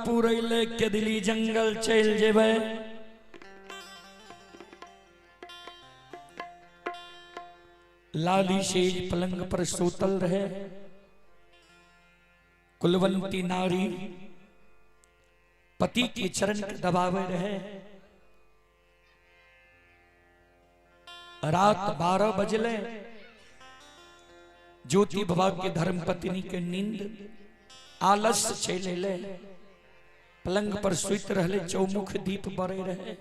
भागलपुर अइले के दिल्ली जंगल चल जेबे। लाली सेज पलंग पर सोतल रहे, कुलवंती नारी पति के चरण के दबावे रहे। रात 12 बजले, ज्योति बाबा के धर्म पत्नी के नींद आलस्य चले ले, पलंग पर सुत रहले, चौमुख दीप बरे रहे।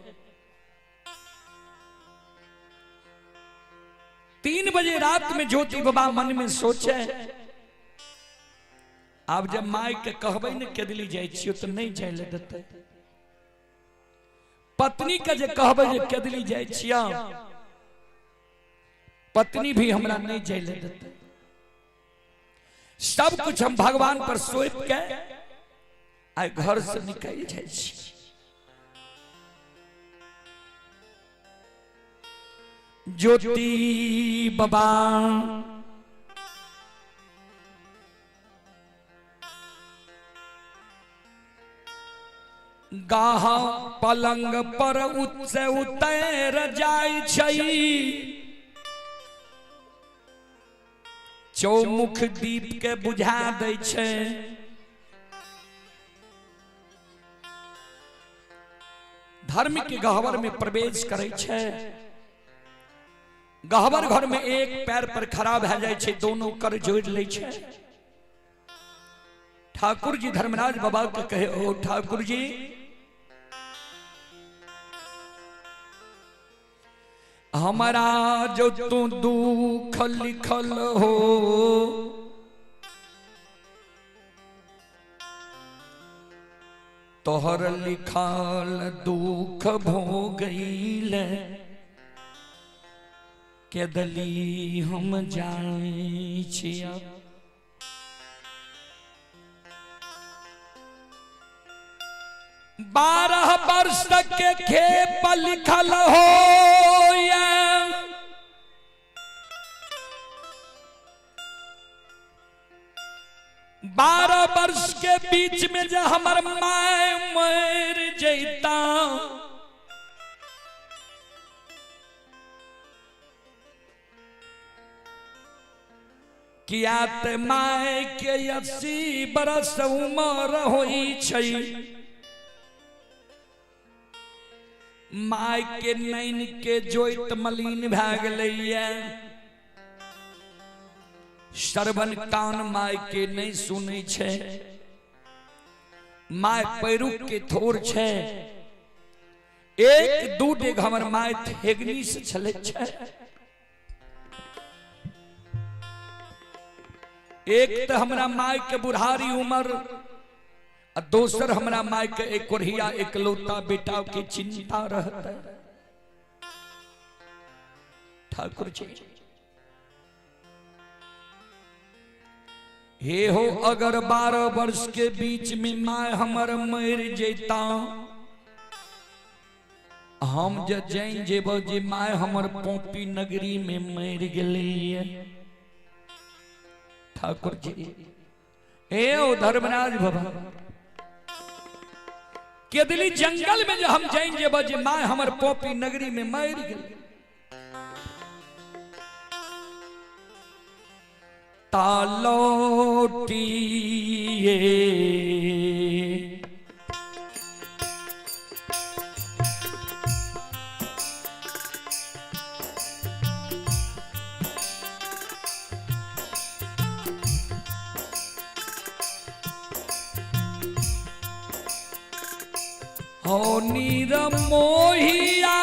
3 बजे रात में ज्योति बाबा मन में सोचे, आप जब माई के कहबे न के दिल्ली जाय छियो तो नहीं जाय ले देते। पत्नी के जे कहबे जे के दिल्ली जाय छिया, पत्नी भी हमरा नहीं जाय ले देते। सब कुछ हम भगवान पर सौंप के आइ घर से निकल जाय छी। ज्योति बाबा गाहा पलंग पर से उतर जाय छी। चौमुख दीप के बुझा दै छै। धर्म के गहवर में प्रवेश करे छै। गहवर घर में एक पैर पर खड़ा भे जाय छै, दोनों कर जोड़ ले छै। ठाकुर जी धर्मराज बाबा के कहे, ओ ठाकुर जी हमारा जो तू दुख लिखल हो, तोहर लिखल दुख भोगइल के दली हम जाय छिया। 12 वर्ष तक के खेप लिखल हो, 12 वर्ष के बीच में जो हमर माय मर जैता, किया ते माय के 80 बरस उम्र होई छै। माय के नैन के जोइत मलिन भे गेलैया। श्रवण कान माय के नहीं सुनै छै। माय पैरुक के थोर छै। एक दू डेग हमर माय थेगनी से छले छै। एक तो हमरा माय के बुढ़ारी उम्र, दोसर हमरा माय के एक कोढ़िया एकलौता बेटा की चिंता रहता। ठाकुर जी हे हो, अगर 12 वर्ष के बीच में माय हमर मर जैता, हम जान जेब जे माय हमर पोपी नगरी में मर गेलै। ठाकुर जी हे ओ धर्मराज बाबा के दिल्ली जंगल में जो हम जान जेब जे माय हमर पोपी नगरी में मर गेलै। तालोटिए हो नीर मोहिया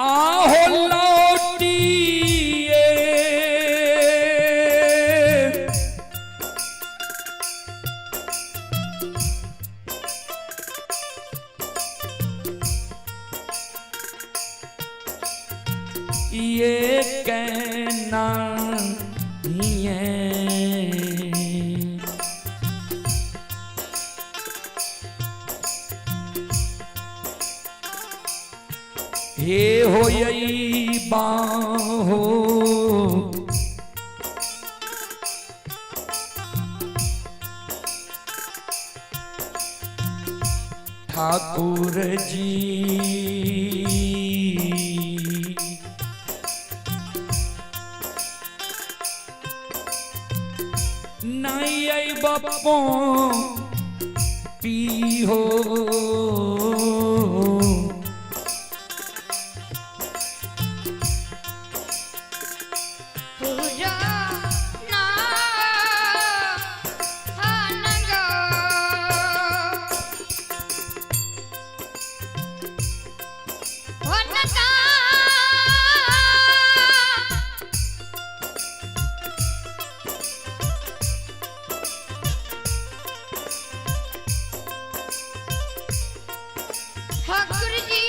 आहो लौटिए ये कहना ये हे हो यही बाहो ठाकुर जी नहीं आई बापो पी हो ठाकुर जी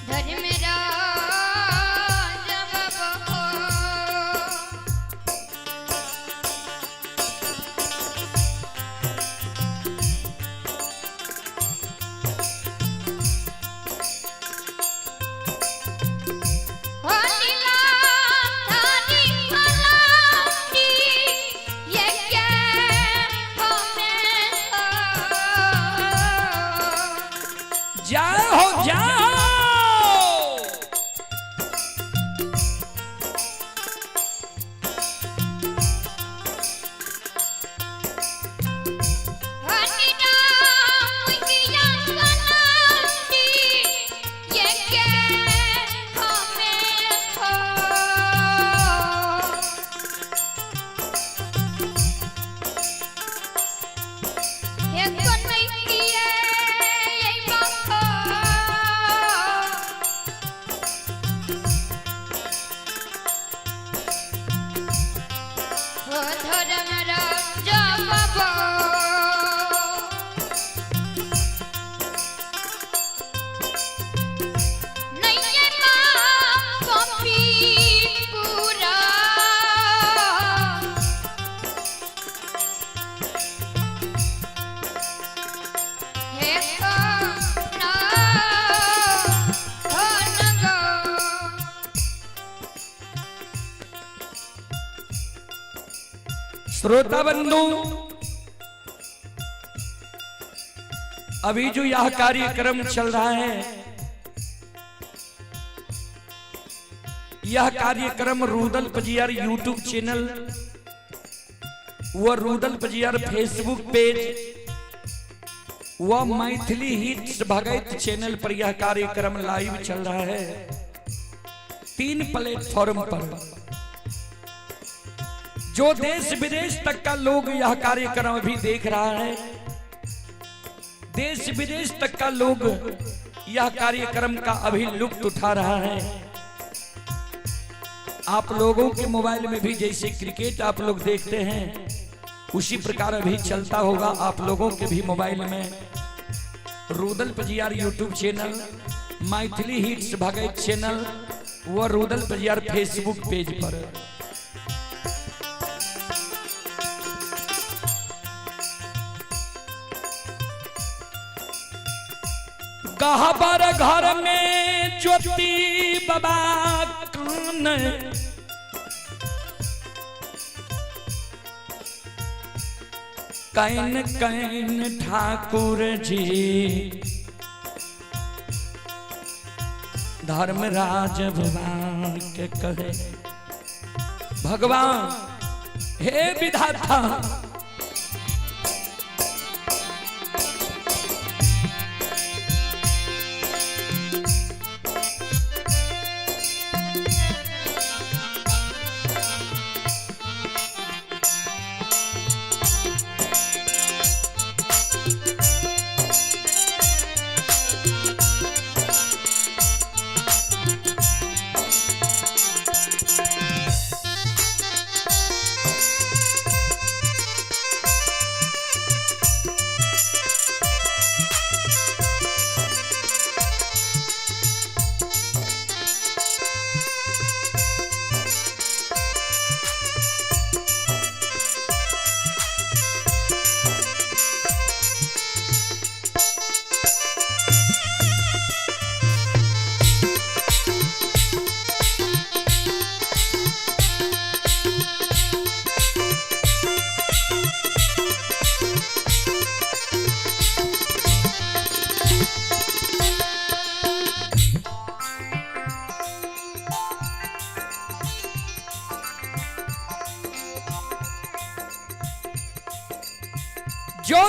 धर्मराज बाबा जाओ जाओ श्रोता बंधु, अभी जो यह कार्यक्रम चल रहा है, यह कार्यक्रम रुदल पजियार यूट्यूब चैनल व रुदल पजियार फेसबुक पेज व मैथिली हिट्स भगत चैनल पर यह कार्यक्रम लाइव चल रहा है। 3 प्लेटफॉर्म पर जो देश विदेश तक का लोग यह कार्यक्रम अभी देख रहा है, देश विदेश तक का लोग यह कार्यक्रम का अभी लुत्फ उठा रहा है। आप लोगों के मोबाइल में भी जैसे क्रिकेट आप लोग देखते हैं, उसी प्रकार अभी चलता होगा आप लोगों के भी मोबाइल में Rudal Pajiyar YouTube channel, Maithili hits Bhagat channel व रुदल पजियार फेसबुक पेज पर। गहबर घर में ज्योति बाबा कान, कैन कैन ठाकुर जी धर्मराज भगवान के कहे, भगवान हे विधाता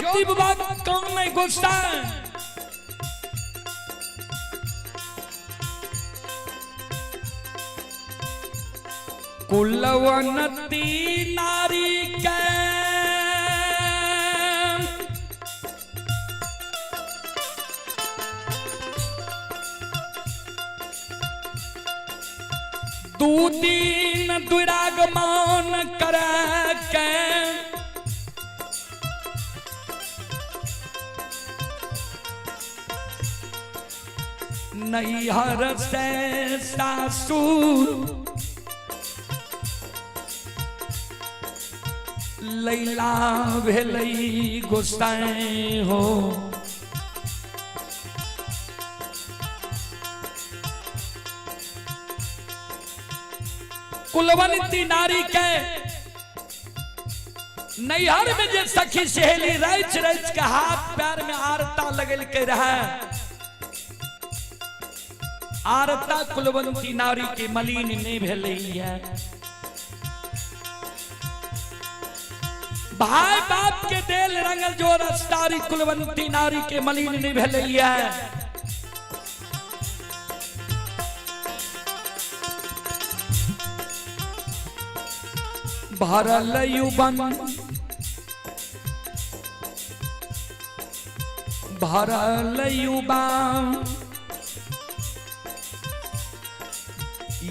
ज्योति बाबा कौन में गुस्सा कुलवनती नारी के दू दिन दुरागमन कर के नैहर से सासुर लैला भेलई गोसाई हो कुलवंती नारी के नैहर में जे सखी सहेली रच रच के हाथ पैर में आरता लगल के रहे आरता कुलवंती नारी के मलिन नहीं भेलई है भाई बाप के देल रंगल जो रस्तारी कुलवंती नारी के मलिन नहीं भेलई है भरल युवन भरल युवा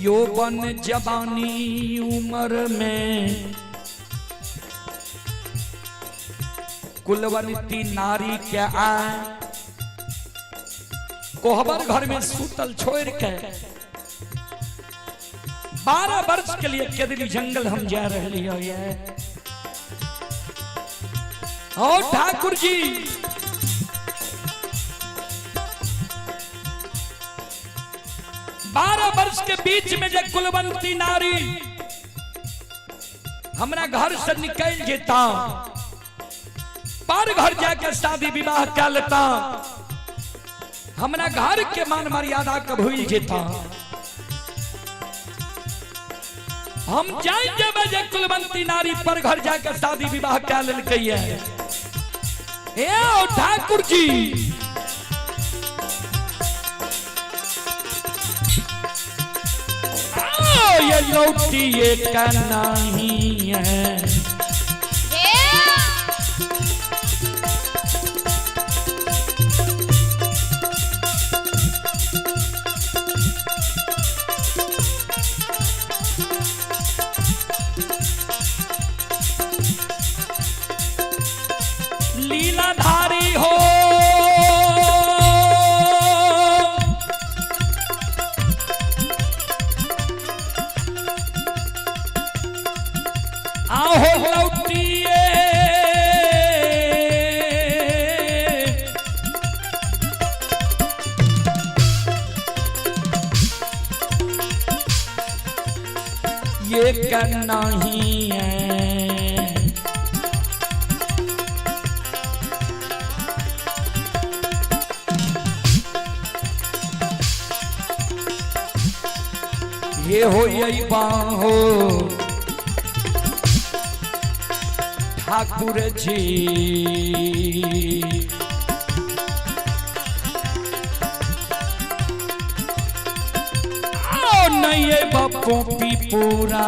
यौवन जवानी उम्र में कुलवंती नारी के आए कोहबर घर में सूतल छोड़ के 12 वर्ष के लिए केदली जंगल हम जा रहे हैं और ठाकुर जी 12 वर्ष के बीच में जब कुलवंती नारी हमारा घर से निकल जेता पर घर जाकर शादी विवाह कर लेता हमारा घर के मान मर्यादा का भूल जेता हम जाए जब जब कुलवंती नारी पर घर जाकर शादी विवाह कर ललकई है ए ठाकुर जी ये लौटी ये का नहीं है लीलाधारी हो आओ लौटिए ये करना ही है ये हो यही बाहो ठाकुर जी ओ नहीं ये बापो पी पूरा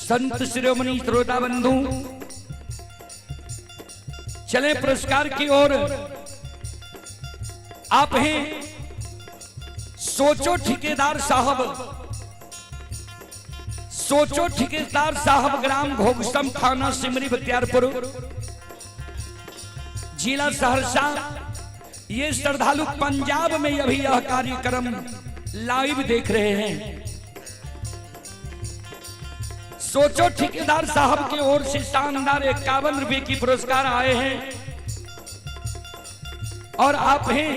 संत शिरोमणि श्रोता बंधु, चले पुरस्कार की ओर। आप हैं सोचो ठेकेदार साहब, सोचो ठेकेदार साहब, ग्राम घोगसम, थाना सिमरी बख्तियारपुर, जिला सहरसा। ये श्रद्धालु पंजाब में अभी यह कार्यक्रम लाइव देख रहे हैं। सोचो ठेकेदार साहब की ओर से शानदार 51 रुपए की पुरस्कार आए हैं। और आप हैं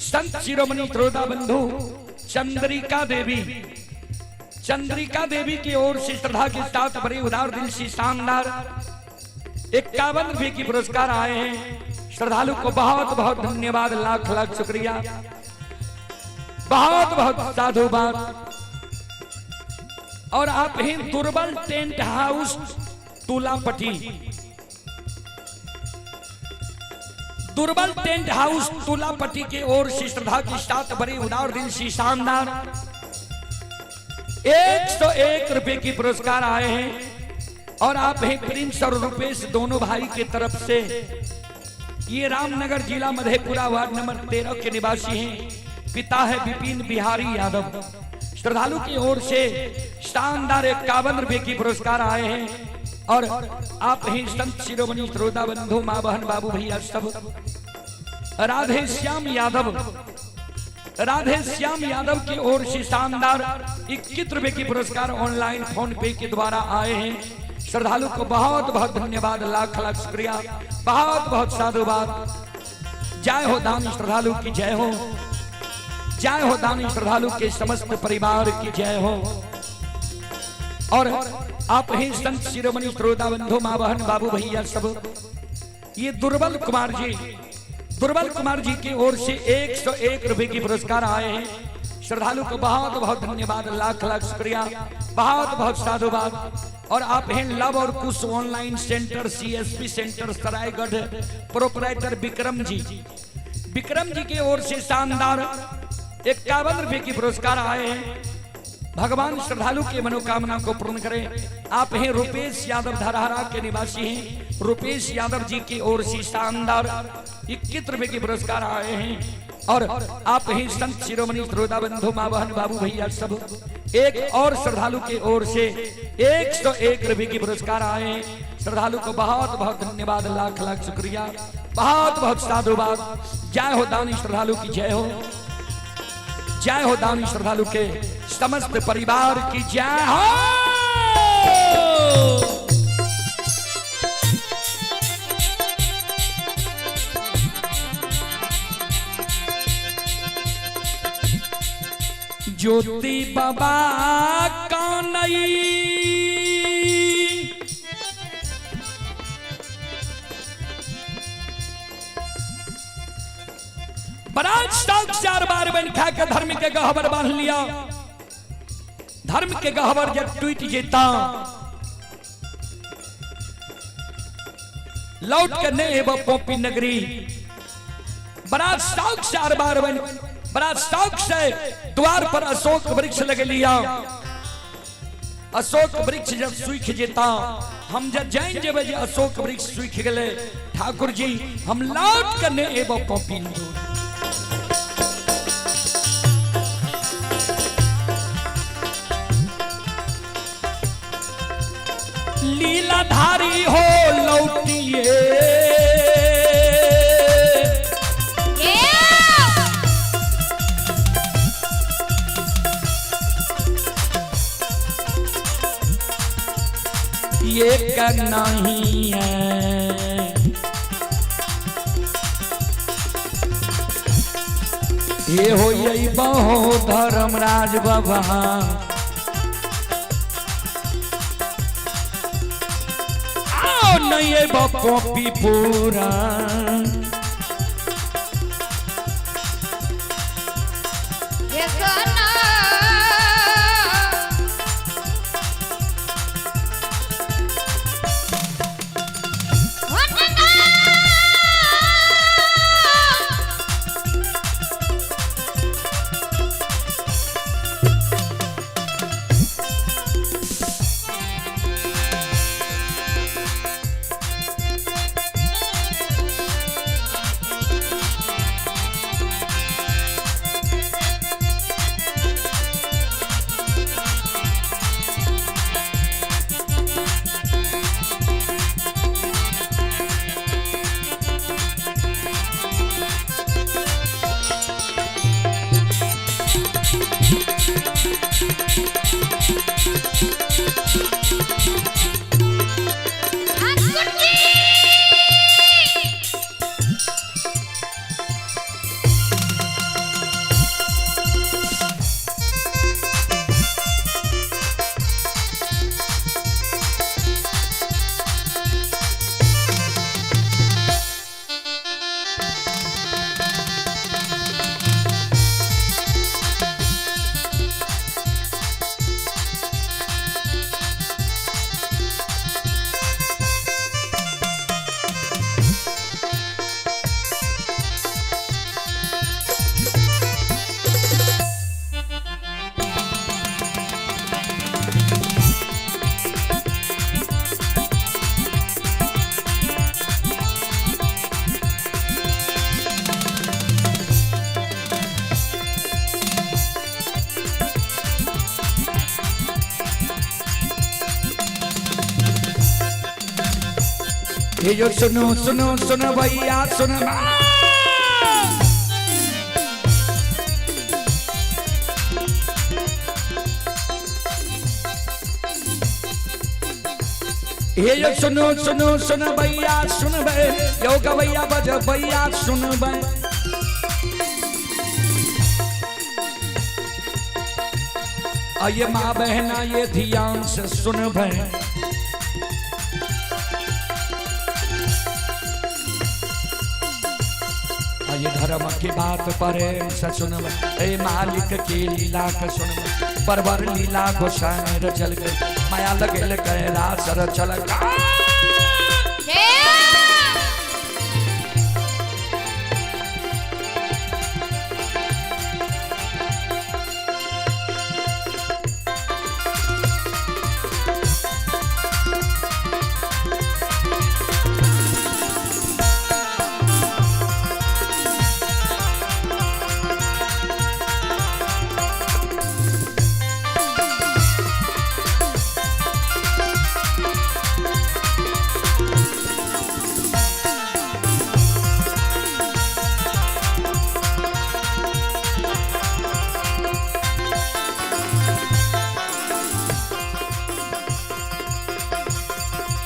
संत शिरोमणि श्रोता बंधु चंद्रिका देवी, चंद्रिका देवी की ओर से श्रद्धा के साथ बड़े उदार दिल से शानदार 51 रुपए की पुरस्कार आए हैं। श्रद्धालु को बहुत बहुत धन्यवाद, लाख लाख शुक्रिया, बहुत बहुत साधुवाद। और आप हैं दुर्बल टेंट हाउस तुलापट्टी, दुर्बल टेंट हाउस तुलापट्टी के ओर से श्रद्धा के साथ बड़े उदार दिल से शानदार 101 रुपए की पुरस्कार आए हैं। और आप हैं प्रिंस और रुपेश दोनों भाई के तरफ से। ये रामनगर जिला मधेपुरा वार्ड नंबर 13 के निवासी हैं। पिता है विपिन बिहारी यादव। श्रद्धालु की ओर से शानदार 51 रुपए की पुरस्कार आए हैं। और आप हैं संत शिरोमणि श्रोता बंधु, मां बहन बाबू भैया सब। राधे श्याम यादव, राधे श्याम यादव की ओर से शानदार 21 रुपए की पुरस्कार ऑनलाइन फोन पे के द्वारा आए हैं। श्रद्धालु को बहुत बहुत धन्यवाद, लाख लाख शुक्रिया, बहुत बहुत साधुवाद। जय हो दानी श्रद्धालु की जय हो, जय हो दानी श्रद्धालु के समस्त परिवार की जय हो। और आप हैं संत शिरोमणि श्रोता बंधु, मां बहन बाबू भैया सब। ये दुर्बल कुमार जी, दुर्बल कुमार जी की ओर से 101 रुपए की पुरस्कार आए हैं। श्रद्धालु को बहुत बहुत धन्यवाद, लाख लाख शुक्रिया, बहुत बहुत साधुवाद। और आप हैं लव और Kush online centre, CSP centre Saraigarh, proprietor Vikram ji, Vikram ji की ओर से शानदार 51 रुपए की पुरस्कार आए हैं। भगवान श्रद्धालु के मनोकामना को पूर्ण करें। आप हैं रुपेश यादव, धरहरा के निवासी हैं। रुपेश यादव जी की ओर से शानदार 21 रुपए की पुरस्कार आए हैं। और आप हैं संत शिरोमणि श्रोता बंधु, मां बहन बाबू भैया सब। एक और श्रद्धालु की ओर से 101 रुपए की पुरस्कार आए हैं। श्रद्धालु को बहुत बहुत धन्यवाद, लाख लाख शुक्रिया, बहुत बहुत साधुवाद। जय हो दानी श्रद्धालु की जय हो, जय हो दानी श्रद्धालु के समस्त परिवार की जय हो। ज्योति बाबा कानई, बराज शौक 4 बार बन खा के धर्म के गहवर बांध लिया। धर्म के गहवर जब टूट जेता, लौट के नहीं वो पोपी नगरी। बराज शौक 4 बार बन, बड़ा शौक से द्वार पर अशोक वृक्ष लगे लिया। अशोक वृक्ष जब सूख जेता, हम जब जान जब अशोक वृक्ष सूख गए, ठाकुर जी हम लौट करने एवं पॉपी लीलाधारी हो लौटिए। ये करना ही है, ये हो यही बहु धर्मराज बाबा। आओ नहीं ये बपोपी पूरा, ये करना ये जो सुनो सुनो सुनो भैया सुनो ये जो सुनो सुनो सुनो भैया सुन बे यो गवैया बज भैया सुन बे ये माँ बहना ये ध्यान से सुन बे ये धर्म की बात पर सुन ए मालिक की लीला का सुन परवर लीला घोषाएं चल गए माया लगे कैला सर चल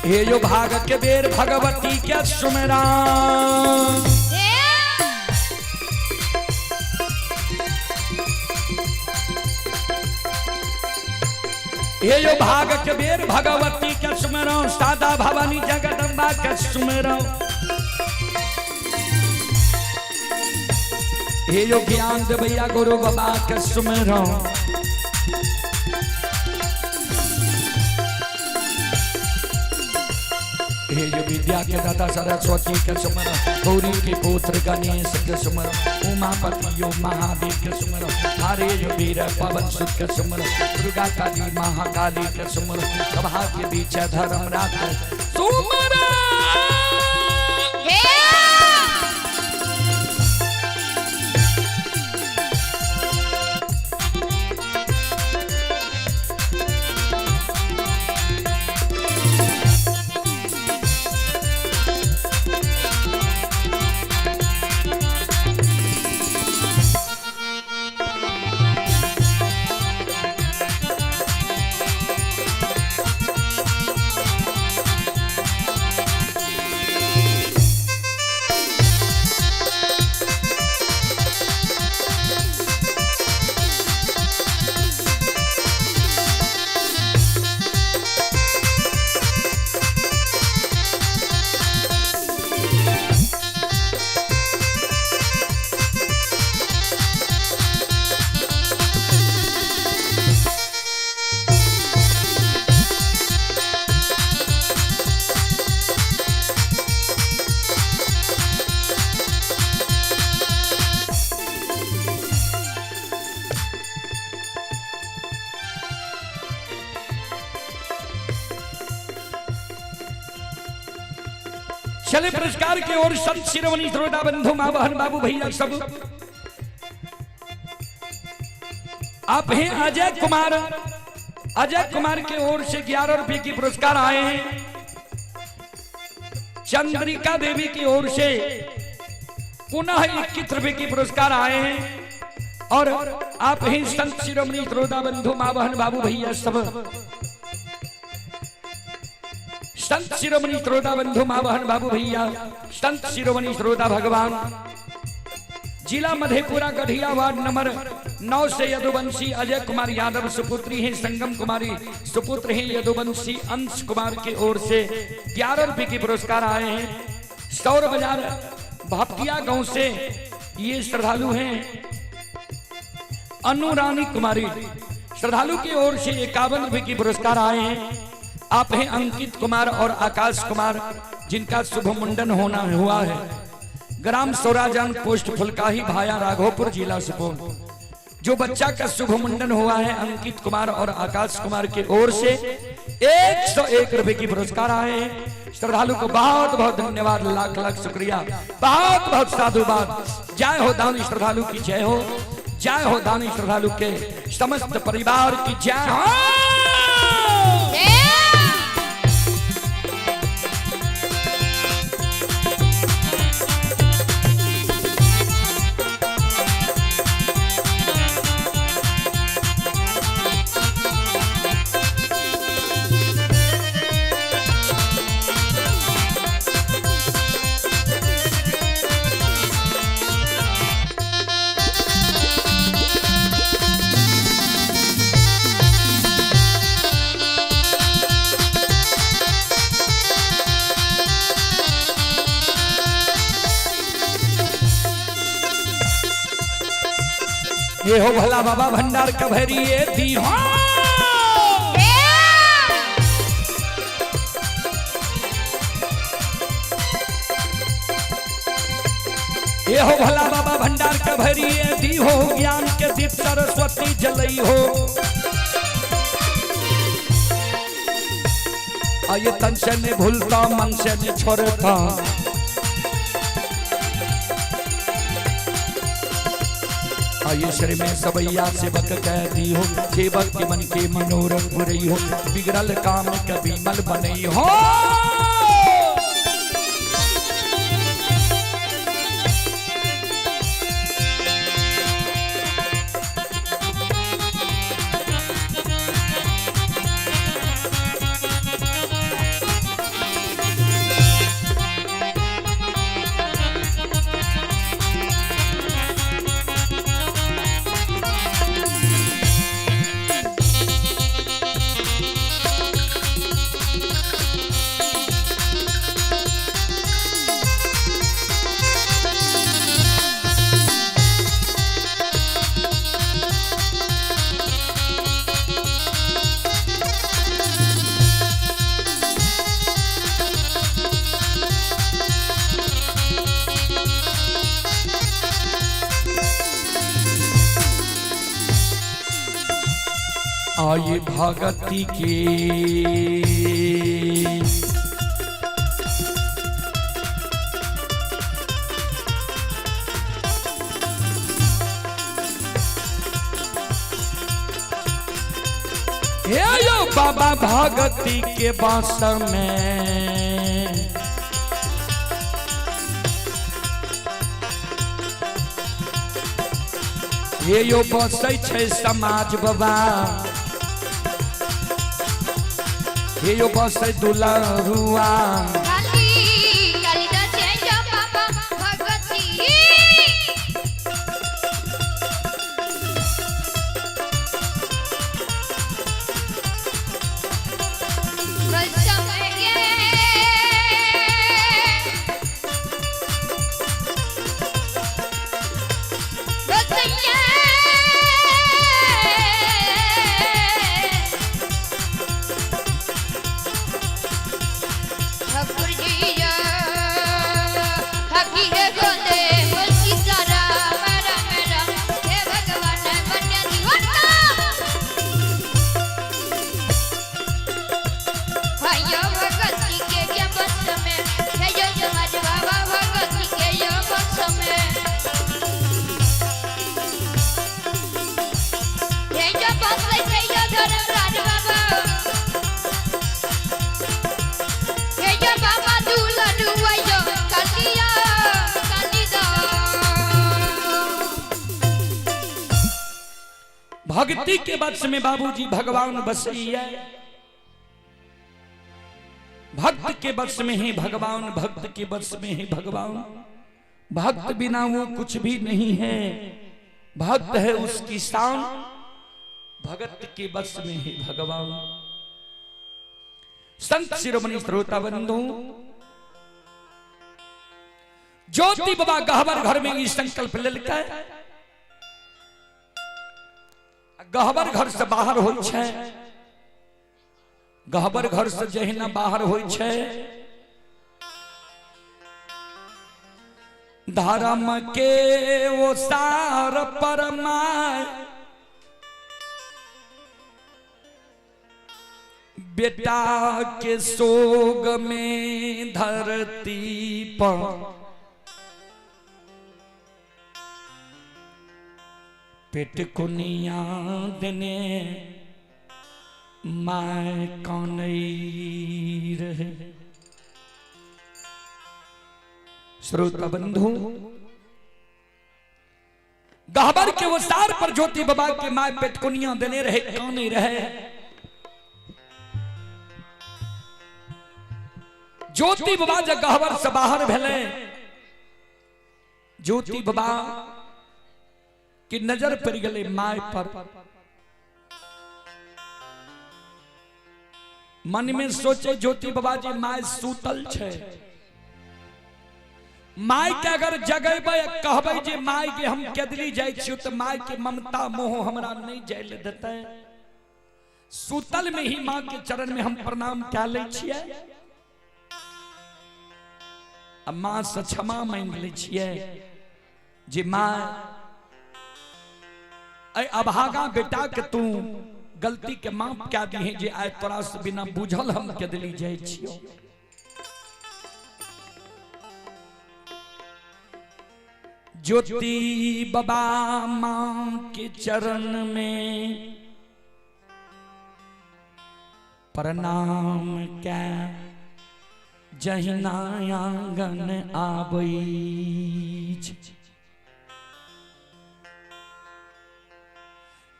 ये जो भाग के बेर भगवती क्या सुमेरा ये जो भाग के बेर भगवती क्या सुमेरा सादा भवानी जगदम्बा क्या सुमेरा ये जो ज्ञान दे भैया गुरु बाबा क्या सुमेरा हे जो विद्या के दाता सरस्वती के सुमर गौरी के पुत्र गणेश के सुमर उमापति यो महादेव के सुमर हरे जो वीर पवन सुत के सुमर दुर्गा काली महाकाली के सुमर सभा के बीच धर्म रात सुमर चले पुरस्कार की ओर संत शिरोमणि श्रोता बंधु मां बहन बाबू भैया सब आप हैं अजय कुमार के ओर से 11 रुपए की पुरस्कार आए हैं। चंद्रिका देवी की ओर से पुनः 21 रुपए की पुरस्कार आए हैं और आप हैं संत शिरोमणि श्रोता बंधु मां बहन बाबू भैया सब संत शिरोमणि श्रोता बंधु मां बहन बाबू भैया संत शिरोमणि श्रोता भगवान जिला मधेपुरा गढ़िया वार्ड नंबर 9 से यदुवंशी अजय कुमार यादव सुपुत्री हैं संगम कुमारी सुपुत्र हैं यदुवंशी अंश कुमार की ओर से 11 रुपए के पुरस्कार आए हैं। सौर बाजार भापटिया गांव से ये श्रद्धालु हैं अनुरानी कुमारी श्रद्धालु की ओर से 51 रुपए की पुरस्कार आए हैं। आप हैं अंकित कुमार और आकाश कुमार जिनका शुभ मुंडन होना हुआ है। ग्राम सौराजान पोस्ट फुलकाही भाया राघोपुर जिला सुपौल। जो बच्चा का शुभ मुंडन हुआ है अंकित कुमार और आकाश कुमार की ओर से 101 रुपए की पुरस्कार आए हैं। श्रद्धालु को बहुत बहुत धन्यवाद, लाख लाख शुक्रिया, बहुत बहुत साधुवाद। जय हो दानी श्रद्धालु की जय हो, जय हो दानी श्रद्धालु के समस्त परिवार की जय हो। ये हो भला बाबा भंडार कभरिए दी हो ये हो भला बाबा भंडार कभरिए दी हो ज्ञान के दीप सरस्वती जलई हो आये तन से ने भूलता मन से ने छोड़ता आये श्री में सबैया सेवक कह दी हो सेवक के मन के मनोरथ बुरई हो बिगड़ल काम कभी मल बनई हो आये भगति के हे यो बाबा भगति के बास में हे यो बसै छै समाज बाबा ये यो बस दुलरुआ काली काली दसे जो बाबा भगती बस समये बसैया भक्ति के वश में बाबूजी भगवान बसैया भक्त के वश में ही भगवान भक्त के वश में ही भगवान भक्त बिना वो कुछ भी नहीं है भक्त है उसकी शान भगत के वश में ही भगवान संत शिरोमणि श्रोता बंधु ज्योति बाबा गहबर घर में ये संकल्प लेलकै गहबर घर से बाहर हो गहबर घर से जहिना बाहर हो धर्म के वो सार परमाय बेटा के सोग में धरती पर पेट को नियाद ने माय कौन रहे श्रोता बंधु गहबर के वो सार पर ज्योति बाबा के माय पेट को निया देने रहे कौन रहे ज्योति बाबा जब गहबर से बाहर भेले ज्योति बाबा की नजर पड़ गए माय पर मन में सोचे ज्योति बाबा जी माय सूतल छे माय के अगर जगेबे कहबे जे माय के हम केदली जाय छियो त माय के ममता मोह हमरा नहीं जाय ले देते। सुतल में ही मां के चरण में हम प्रणाम कय ले छियै, अब मां से क्षमा मांग ले छियै जे मां ऐ अभागा बेटा के तू गलती के माफ क्या दी है जे आय तोरा से बिना बुझल हम केदली जाय छियो। ज्योति बाबा मां के चरण में प्रणाम क्या जहिना आंगन आबै।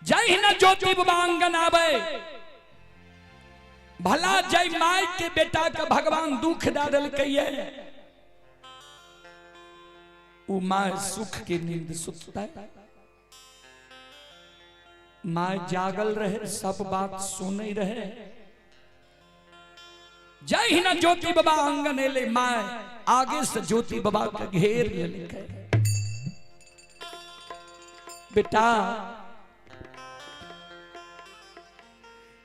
जहिना ज्योति बाबा आंगन आबै, भला जय माय के बेटा के भगवान दुख दे देलकैये, उ माय सुख के नींद सुतता है। माय जागल रहे, सब बात सुने रहे। जय हिना ज्योति बाबा आंगन एले, माय आगे से ज्योति बाबा का घेर ले। बेटा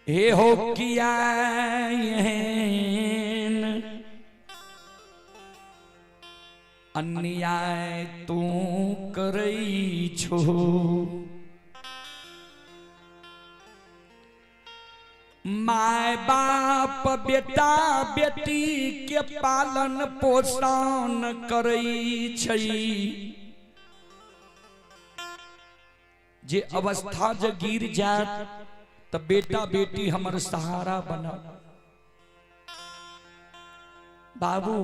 हे हो किया अन्याय तू करई छो, माय बाप बेटा बेटी के पालन पोषण करई छई। जे अवस्था जे गिर जाए तो बेटा बेटी हमर सहारा बना। बाबू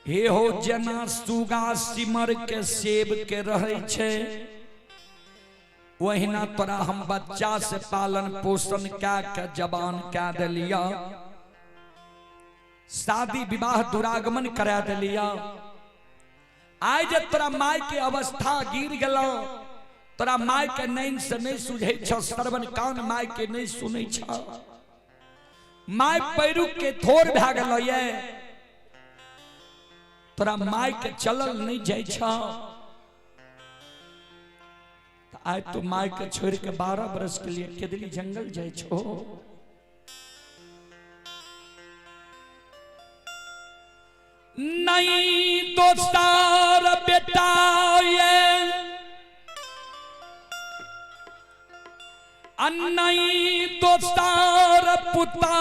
हे हो जना सुगा सिमर के सेब के रहे छे, वहीना तोरा हम बच्चा से पालन पोषण क्या के जवान क्या दिलिया, शादी विवाह दुरागमन करा दिलिया। आज जब तोरा माय के अवस्था गिर गलो, तोरा माय के नैन से नहीं सुझे छ, श्रवण कान माय के नहीं सुने छ, माय पैरू के थोर भे गलो ये, तोरा माय के चलल नहीं जाय छ। आज तो माय के छोड़ के 12 बरस के लिए केदली जंगल जाय छो। नहीं दोस्तार बेटा ये, नहीं दोस्तार पुता